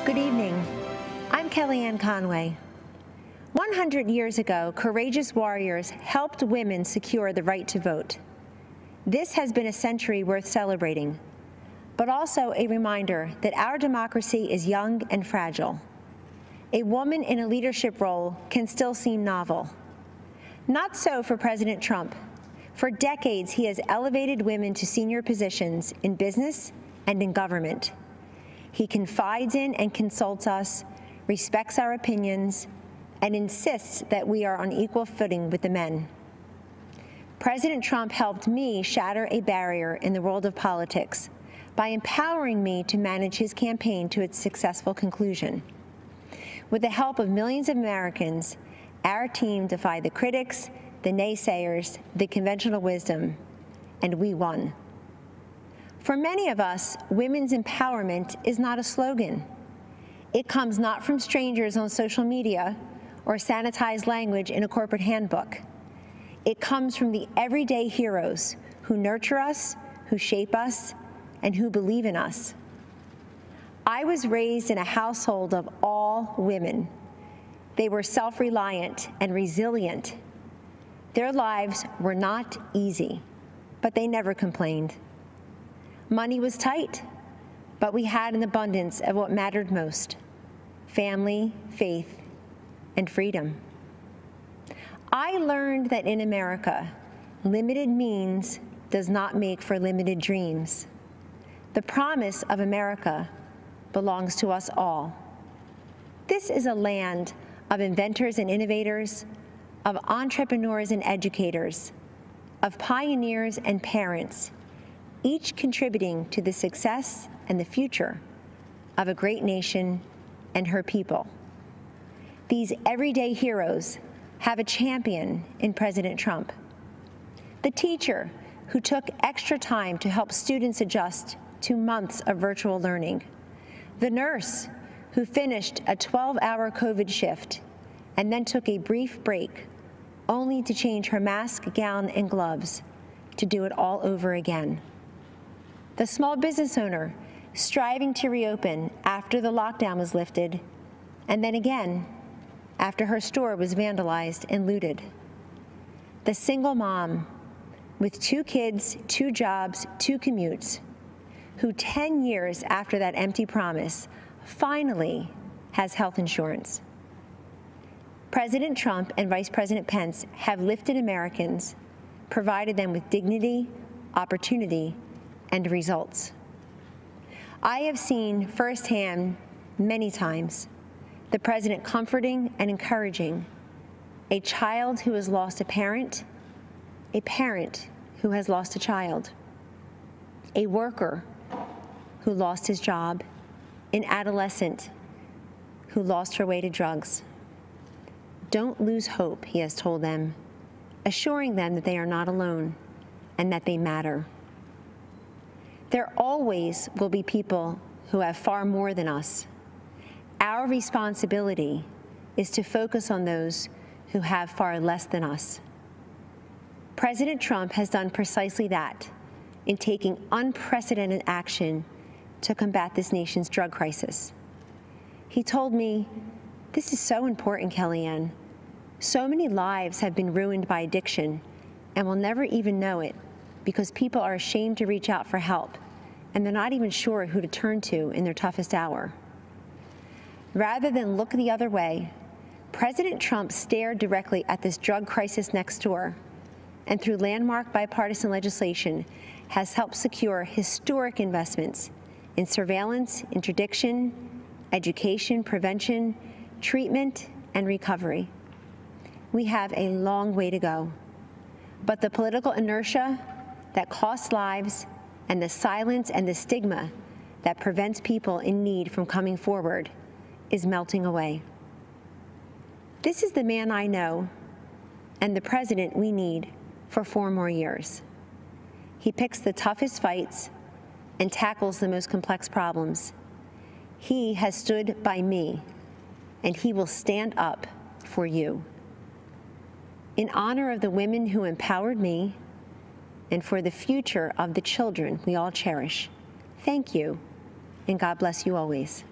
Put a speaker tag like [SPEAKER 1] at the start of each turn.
[SPEAKER 1] Good evening. I'm Kellyanne Conway. 100 years ago, courageous warriors helped women secure the right to vote. This has been a century worth celebrating, but also a reminder that our democracy is young and fragile. A woman in a leadership role can still seem novel. Not so for President Trump. For decades, he has elevated women to senior positions in business and in government. He confides in and consults us, respects our opinions, and insists that we are on equal footing with the men. President Trump helped me shatter a barrier in the world of politics by empowering me to manage his campaign to its successful conclusion. With the help of millions of Americans, our team defied the critics, the naysayers, the conventional wisdom, and we won. For many of us, women's empowerment is not a slogan. It comes not from strangers on social media or sanitized language in a corporate handbook. It comes from the everyday heroes who nurture us, who shape us, and who believe in us. I was raised in a household of all women. They were self-reliant and resilient. Their lives were not easy, but they never complained. Money was tight, but we had an abundance of what mattered most: family, faith, and freedom. I learned that in America, limited means does not make for limited dreams. The promise of America belongs to us all. This is a land of inventors and innovators, of entrepreneurs and educators, of pioneers and parents, each contributing to the success and the future of a great nation and her people. These everyday heroes have a champion in President Trump. The teacher who took extra time to help students adjust to months of virtual learning. The nurse who finished a 12-hour COVID shift and then took a brief break, only to change her mask, gown, and gloves to do it all over again. The small business owner striving to reopen after the lockdown was lifted, and then again after her store was vandalized and looted. The single mom with 2 kids, 2 jobs, 2 commutes, who 10 years after that empty promise finally has health insurance. President Trump and Vice President Pence have lifted Americans, provided them with dignity, opportunity, and results. I have seen firsthand many times the president comforting and encouraging a child who has lost a parent who has lost a child, a worker who lost his job, an adolescent who lost her way to drugs. Don't lose hope, he has told them, assuring them that they are not alone and that they matter. There always will be people who have far more than us. Our responsibility is to focus on those who have far less than us. President Trump has done precisely that in taking unprecedented action to combat this nation's drug crisis. He told me, "This is so important, Kellyanne. So many lives have been ruined by addiction and will never even know it because people are ashamed to reach out for help, and they're not even sure who to turn to in their toughest hour." Rather than look the other way, President Trump stared directly at this drug crisis next door, and through landmark bipartisan legislation has helped secure historic investments in surveillance, interdiction, education, prevention, treatment, and recovery. We have a long way to go, but the political inertia that costs lives and the silence and the stigma that prevents people in need from coming forward is melting away. This is the man I know and the president we need for 4 more years. He picks the toughest fights and tackles the most complex problems. He has stood by me, and he will stand up for you. In honor of the women who empowered me and for the future of the children we all cherish, thank you, and God bless you always.